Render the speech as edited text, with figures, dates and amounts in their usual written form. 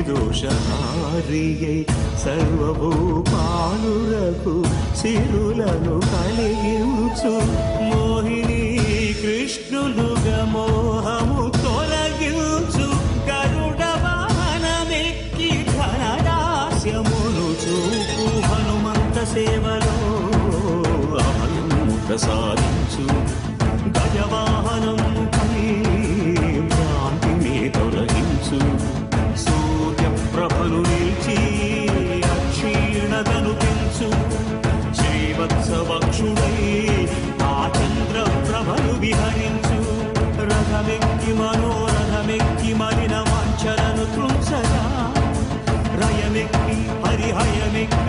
నిర్దోషహారియై సర్వభూపాలురకు సిరులను కలిగించు మోహిని కృష్ణులుగా మోహము తొలగించు గరుడ వాహనమెక్కి ఘనదాస్యమును చూపు హనుమంత సేవలో అభయము ప్రసాదించు గజవాహనం భ్రాంతిని తొలగించు సూర్యప్రభను నిలిచి అక్షీణతను పెంచు శ్రీవత్సవక్షుడై ఆ చంద్రప్రభను విహరించు రథమెక్కి మనోరథమెక్కి మలిన వాంఛలను త్రుంచగా రయమెక్కి హరిహయమెక్కి